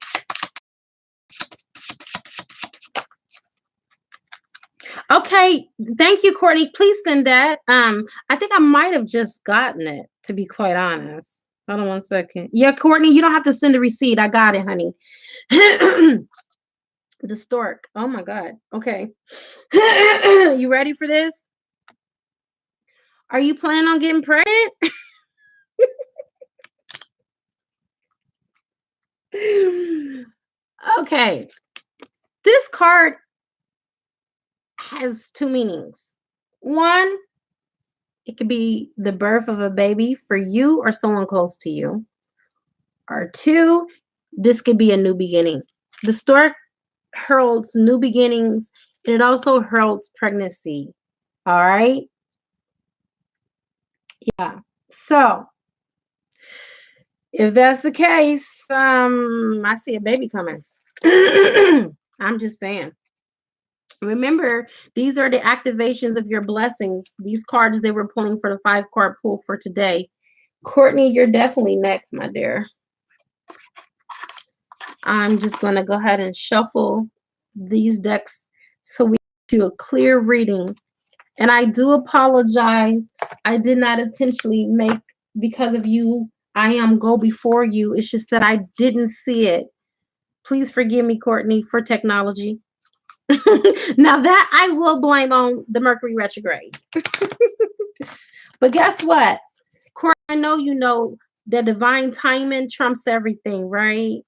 Okay, thank you, Courtney. Please send that. I think I might have just gotten it, to be quite honest. Hold on one second. Yeah, Courtney, you don't have to send a receipt. I got it, honey. The stork. Oh my God. Okay. You ready for this? Are you planning on getting pregnant? Okay. This card has two meanings. One, it could be the birth of a baby for you or someone close to you. Or two, this could be a new beginning. The stork heralds new beginnings, and it also heralds pregnancy. All right. Yeah. So if that's the case, I see a baby coming. I'm just saying. Remember, these are the activations of your blessings. These cards they were pulling for the 5-card pull for today. Courtney, you're definitely next, my dear. I'm just going to go ahead and shuffle these decks so we do a clear reading. And I do apologize. I did not intentionally make, because of you, I am go before you. It's just that I didn't see it. Please forgive me, Courtney, for technology. Now that I will blame on the Mercury retrograde. But guess what? Courtney, I know you know that divine timing trumps everything, right?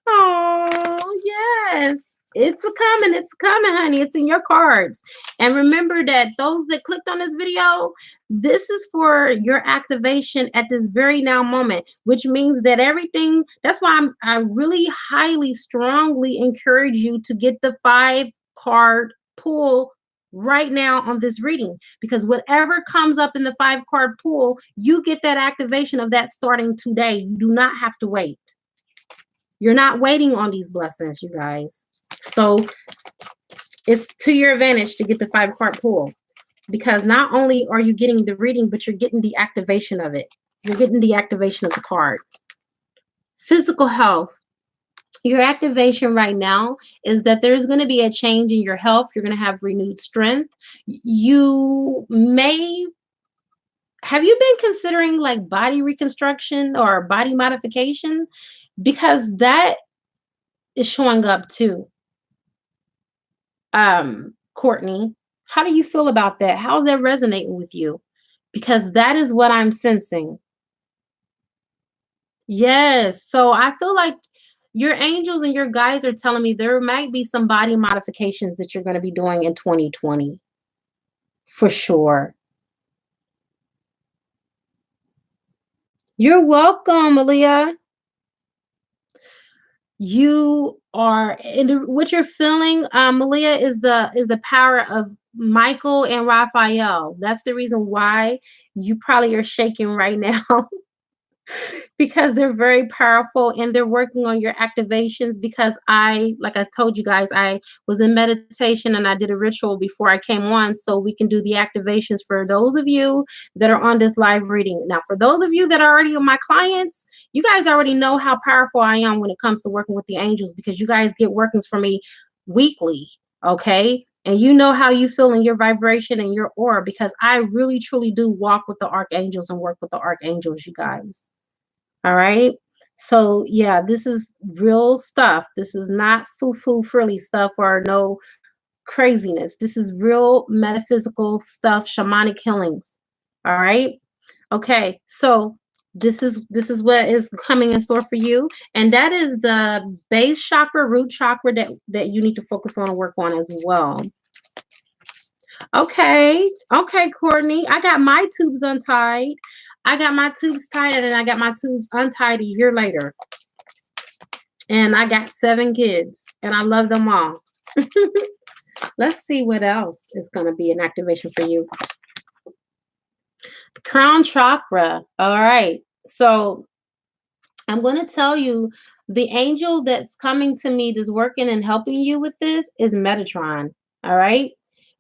Oh, yes. It's coming, honey. It's in your cards. And remember that those that clicked on this video, this is for your activation at this very now moment, which means that everything, that's why I really highly, strongly encourage you to get the 5-card pull right now on this reading, because whatever comes up in the 5-card pull, you get that activation of that starting today. You do not have to wait. You're not waiting on these blessings, you guys. So it's to your advantage to get the 5-card pull, because not only are you getting the reading, but you're getting the activation of it. You're getting the activation of the card. Physical health. Your activation right now is that there's going to be a change in your health. You're going to have renewed strength. You may have you been considering like body reconstruction or body modification? Because that is showing up too. Courtney, how do you feel about that? How's that resonating with you? Because that is what I'm sensing. Yes. So I feel like your angels and your guides are telling me there might be some body modifications that you're going to be doing in 2020. For sure. You're welcome, Aaliyah. You are, and what you're feeling, Malia, is the power of Michael and Raphael. That's the reason why you probably are shaking right now. Because they're very powerful and they're working on your activations. Because like I told you guys, I was in meditation and I did a ritual before I came on, so we can do the activations for those of you that are on this live reading. Now, for those of you that are already my clients, you guys already know how powerful I am when it comes to working with the angels, because you guys get workings from me weekly, okay? And you know how you feel in your vibration and your aura, because I really truly do walk with the archangels and work with the archangels, you guys. All right. So yeah, this is real stuff. This is not foo-foo frilly stuff or no craziness. This is real metaphysical stuff, shamanic healings. All right. Okay. So this is what is coming in store for you. And that is the base chakra, root chakra that you need to focus on and work on as well. Okay. Okay, Courtney. I got my tubes untied. I got my tubes tied, and then I got my tubes untied a year later. And I got 7 kids, and I love them all. Let's see what else is going to be an activation for you. Crown chakra. All right. So I'm going to tell you the angel that's coming to me that's working and helping you with this is Metatron. All right.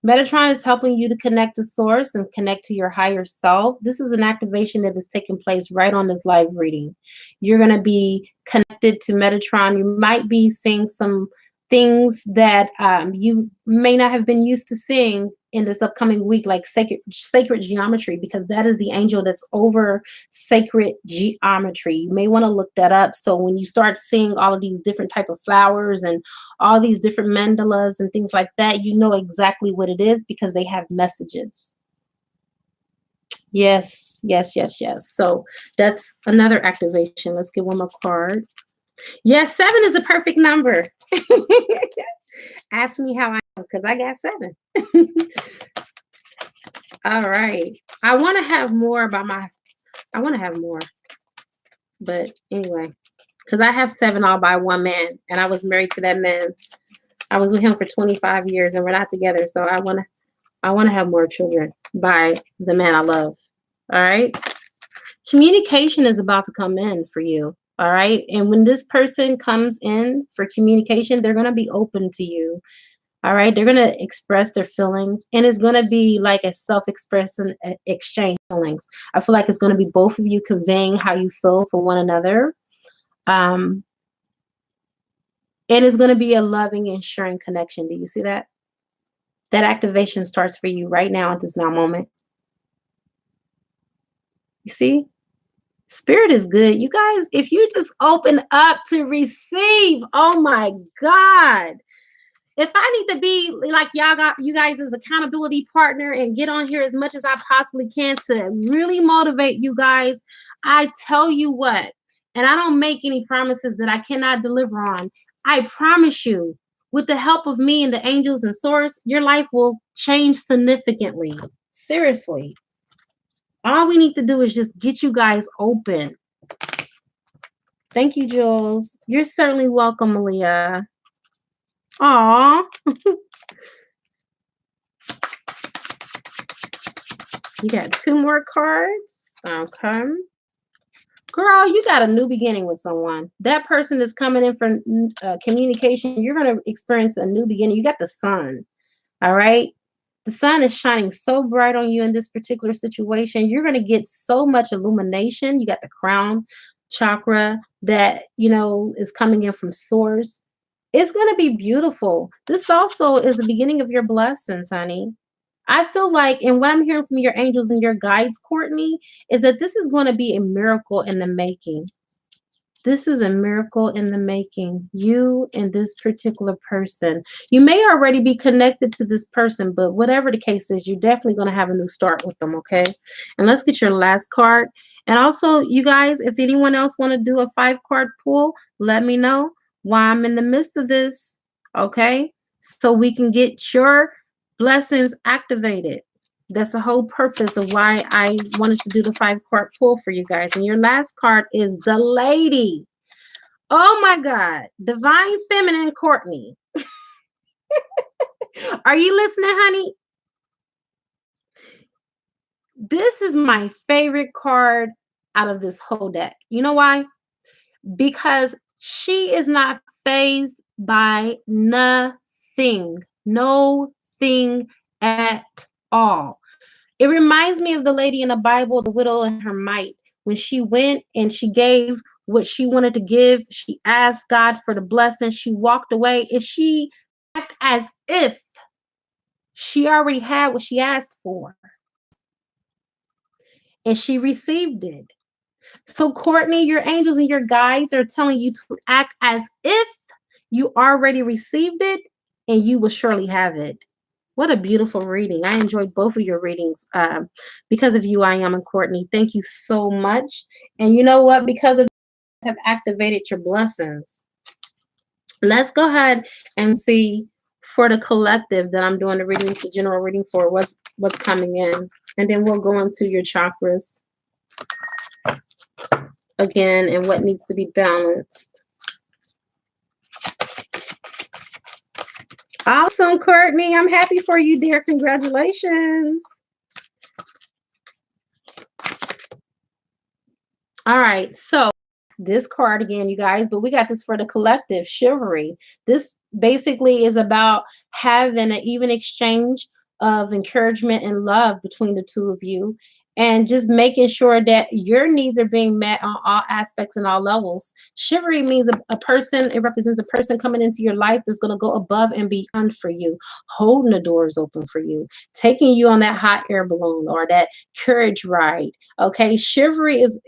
Metatron is helping you to connect to source and connect to your higher self. This is an activation that is taking place right on this live reading. You're going to be connected to Metatron. You might be seeing some things that you may not have been used to seeing in this upcoming week, like sacred geometry, because that is the angel that's over sacred geometry. You may want to look that up. So when you start seeing all of these different type of flowers and all these different mandalas and things like that, you know exactly what it is because they have messages. Yes, yes, yes, yes. So that's another activation. Let's get one more card. Yes, 7 is a perfect number. Ask me how I know, because I got 7. All right. I want to have more but anyway, because I have 7 all by one man, and I was married to that man. I was with him for 25 years, and we're not together. So I want to have more children by the man I love. All right. Communication is about to come in for you. All right. And when this person comes in for communication, they're going to be open to you. All right. They're going to express their feelings, and it's going to be like a self-expressing exchange feelings. I feel like it's going to be both of you conveying how you feel for one another. And it's going to be a loving and sharing connection. Do you see that? That activation starts for you right now at this now moment. You see? Spirit is good. You guys, if you just open up to receive, oh my God. If I need to be like you guys as accountability partner and get on here as much as I possibly can to really motivate you guys, I tell you what, and I don't make any promises that I cannot deliver on. I promise you, with the help of me and the angels and source, your life will change significantly. Seriously. All we need to do is just get you guys open. Thank you, Jules. You're certainly welcome, Malia. Aw. You got 2 more cards. Okay. Girl, you got a new beginning with someone. That person is coming in for communication. You're going to experience a new beginning. You got the sun. All right. The sun is shining so bright on you in this particular situation. You're going to get so much illumination. You got the crown chakra that, is coming in from source. It's going to be beautiful. This also is the beginning of your blessings, honey. I feel like, and what I'm hearing from your angels and your guides, Courtney, is that this is going to be a miracle in the making. This is a miracle in the making. You and this particular person. You may already be connected to this person, but whatever the case is, you're definitely going to have a new start with them, okay? And let's get your last card. And also, you guys, if anyone else want to do a 5-card pull, let me know while I'm in the midst of this, okay? So we can get your blessings activated. That's the whole purpose of why I wanted to do the 5-card pull for you guys. And your last card is the Lady. Oh my God. Divine Feminine Courtney. Are you listening, honey? This is my favorite card out of this whole deck. You know why? Because she is not fazed by nothing. No thing at all. It reminds me of the lady in the Bible, the widow and her mite. When she went and she gave what she wanted to give, she asked God for the blessing. She walked away and she acted as if she already had what she asked for. And she received it. So, Courtney, your angels and your guides are telling you to act as if you already received it and you will surely have it. What a beautiful reading. I enjoyed both of your readings. Because of you, I am and Courtney. Thank you so much. And you know what? Because of have activated your blessings. Let's go ahead and see for the collective that I'm doing the reading, the general reading for what's coming in. And then we'll go into your chakras again and what needs to be balanced. Awesome, Courtney. I'm happy for you, dear. Congratulations. All right. So this card again, you guys, but we got this for the collective, chivalry. This basically is about having an even exchange of encouragement and love between the two of you, and just making sure that your needs are being met on all aspects and all levels. Chivalry means a person, it represents a person coming into your life that's going to go above and beyond for you, holding the doors open for you, taking you on that hot air balloon or that courage ride. Okay, chivalry is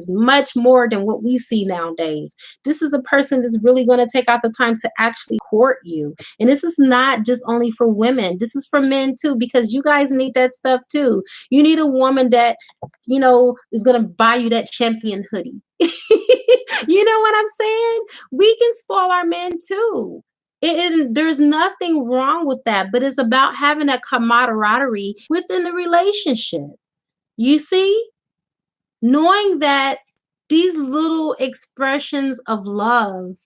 much more than what we see nowadays. This is a person that's really going to take out the time to actually court you. And this is not just only for women. This is for men too, because you guys need that stuff too. You need a woman that, you know, is going to buy you that champion hoodie. You know what I'm saying? We can spoil our men too. There's nothing wrong with that, but it's about having that camaraderie within the relationship. You see, knowing that these little expressions of love,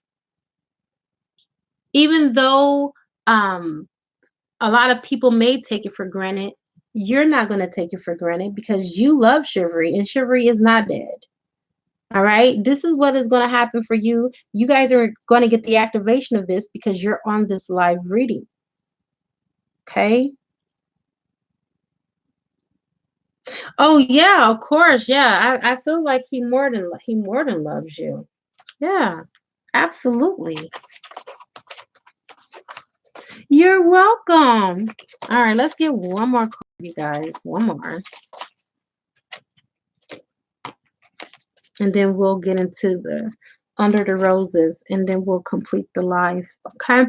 even though a lot of people may take it for granted, you're not going to take it for granted because you love chivalry, and chivalry is not dead. All right. This is what is going to happen for you. You guys are going to get the activation of this because you're on this live reading. Okay. Oh yeah, of course. Yeah. I feel like he more than loves you. Yeah, absolutely. You're welcome. All right, let's get one more card, you guys. One more. And then we'll get into the under the roses, and then we'll complete the live. Okay.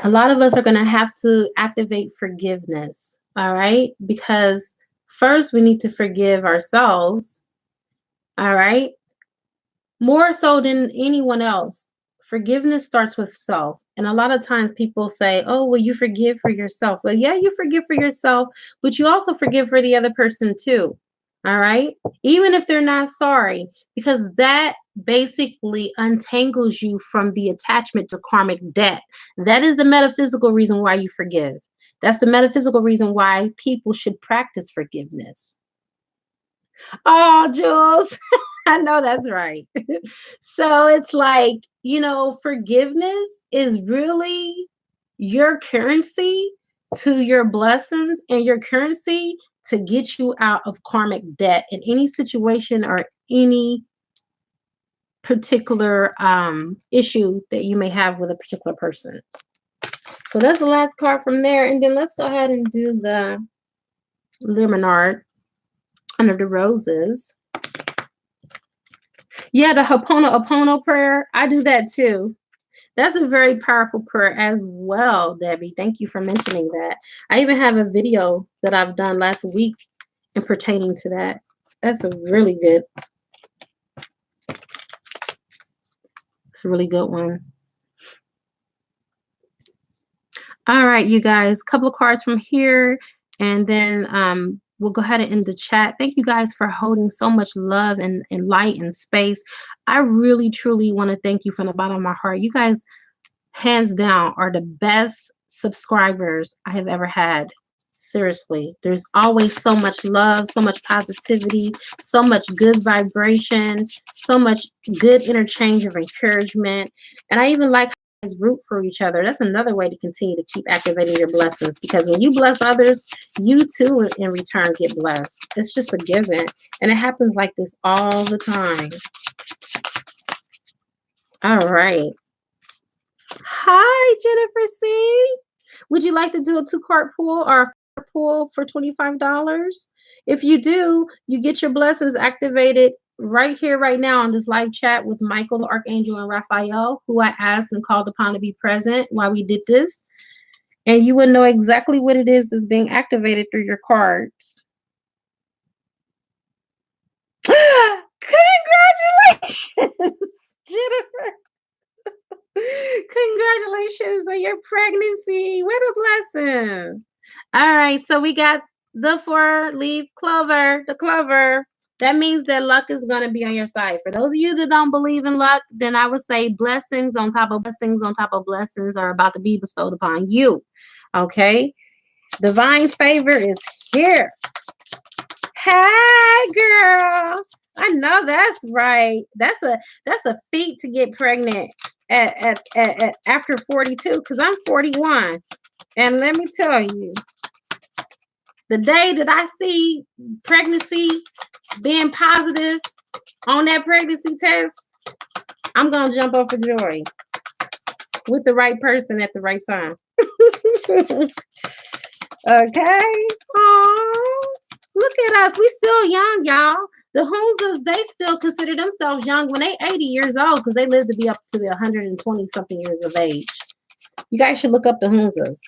A lot of us are going to have to activate forgiveness. All right. Because first we need to forgive ourselves. All right. More so than anyone else. Forgiveness starts with self. And a lot of times people say, oh, well, you forgive for yourself. Well, yeah, you forgive for yourself, but you also forgive for the other person too. All right. Even if they're not sorry, because that basically untangles you from the attachment to karmic debt. That is the metaphysical reason why you forgive. That's the metaphysical reason why people should practice forgiveness. Oh, Jules, I know that's right. So it's like, you know, forgiveness is really your currency to your blessings and your currency to get you out of karmic debt in any situation or any particular issue that you may have with a particular person. So that's the last card from there. And then let's go ahead and do the Lemonade under the roses. Yeah, the Ho'oponopono prayer. I do that too. That's a very powerful prayer as well, Debbie. Thank you for mentioning that. I even have a video that I've done last week in pertaining to that. That's a really good. It's a really good one. All right, you guys, a couple of cards from here, and then we'll go ahead and end the chat. Thank you guys for holding so much love and light and space. I really, truly want to thank you from the bottom of my heart. You guys, hands down, are the best subscribers I have ever had. Seriously, there's always so much love, so much positivity, so much good vibration, so much good interchange of encouragement. And I even like how you guys root for each other. That's another way to continue to keep activating your blessings, because when you bless others, you too in return get blessed. It's just a given. And it happens like this all the time. All right. Hi, Jennifer C. Would you like to do a 2-card pull or a 4 pull for $25? If you do, you get your blessings activated right here, right now on this live chat with Michael, the Archangel, and Raphael, who I asked and called upon to be present while we did this. And you would know exactly what it is that's being activated through your cards. Congratulations, Jennifer. Congratulations on your pregnancy. What a blessing. All right, so we got the 4-leaf clover, the clover. That means that luck is going to be on your side. For those of you that don't believe in luck, then I would say blessings on top of blessings on top of blessings are about to be bestowed upon you. Okay? Divine favor is here. Hey, girl. I know that's right. That's a feat to get pregnant at after 42, because I'm 41. And let me tell you, the day that I see pregnancy being positive on that pregnancy test, I'm going to jump up for joy with the right person at the right time. Okay. Aww. Look at us. We still young, y'all. The Hunzas, they still consider themselves young when they 80 years old, because they live to be up to 120 something years of age. You guys should look up the Hunzas.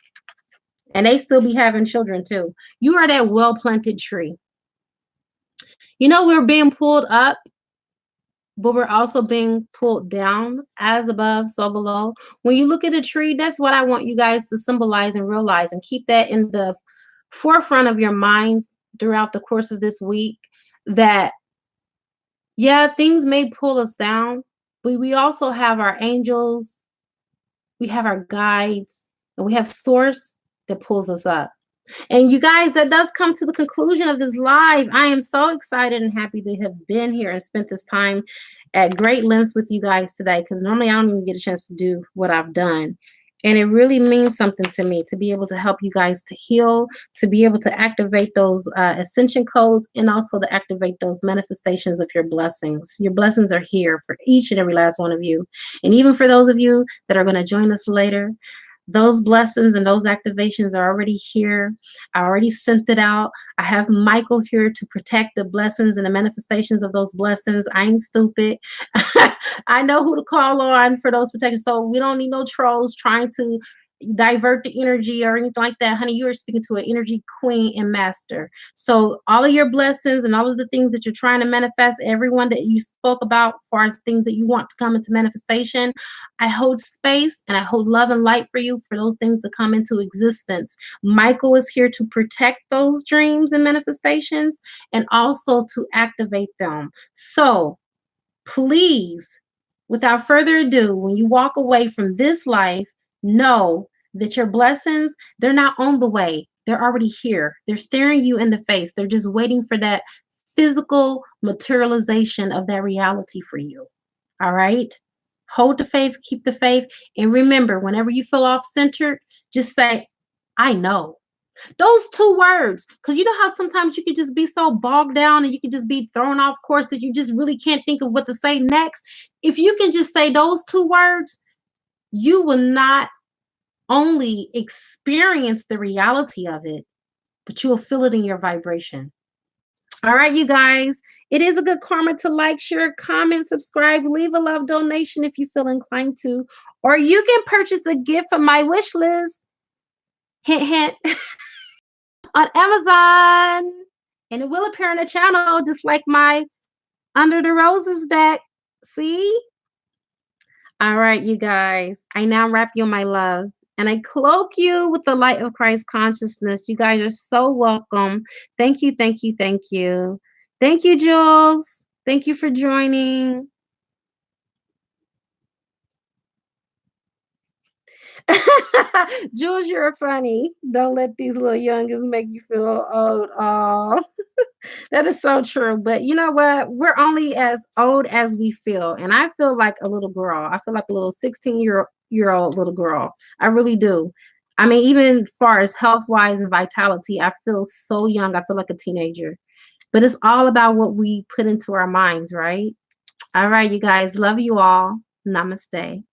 And they still be having children too. You are that well-planted tree. You know, we're being pulled up, but we're also being pulled down, as above, so below. When you look at a tree, that's what I want you guys to symbolize and realize, and keep that in the forefront of your minds throughout the course of this week, that, yeah, things may pull us down, but we also have our angels, we have our guides, and we have source that pulls us up. And you guys, that does come to the conclusion of this live. I am so excited and happy to have been here and spent this time at great lengths with you guys today, because normally I don't even get a chance to do what I've done. And it really means something to me to be able to help you guys to heal, to be able to activate those ascension codes, and also to activate those manifestations of your blessings. Your blessings are here for each and every last one of you. And even for those of you that are going to join us later, those blessings and those activations are already here. I already sent it out. I have Michael here to protect the blessings and the manifestations of those blessings. I ain't stupid. I know who to call on for those protections. So we don't need no trolls trying to divert the energy or anything like that. Honey, you are speaking to an energy queen and master. So all of your blessings and all of the things that you're trying to manifest, everyone that you spoke about as far as things that you want to come into manifestation, I hold space and I hold love and light for you for those things to come into existence. Michael is here to protect those dreams and manifestations, and also to activate them. So please, without further ado, when you walk away from this life, know that your blessings, they're not on the way. They're already here. They're staring you in the face. They're just waiting for that physical materialization of that reality for you. All right? Hold the faith, keep the faith. And remember, whenever you feel off centered, just say, I know. Those 2 words, because you know how sometimes you can just be so bogged down and you can just be thrown off course that you just really can't think of what to say next. If you can just say those 2 words, you will not only experience the reality of it, but you will feel it in your vibration. All right, you guys, it is a good karma to like, share, comment, subscribe, leave a love donation if you feel inclined to, or you can purchase a gift from my wish list. Hint, hint. On Amazon, and it will appear on the channel just like my Under the Roses deck. See? All right, you guys, I now wrap you in my love, and I cloak you with the light of Christ consciousness. You guys are so welcome. Thank you, thank you, thank you. Thank you, Jules. Thank you for joining. Jules, you're funny. Don't let these little youngins make you feel old. Oh, that is so true. But you know what? We're only as old as we feel. And I feel like a little girl. I feel like a little 16-year-old little girl. I really do. I mean, even as far as health-wise and vitality, I feel so young. I feel like a teenager. But it's all about what we put into our minds, right? All right, you guys. Love you all. Namaste.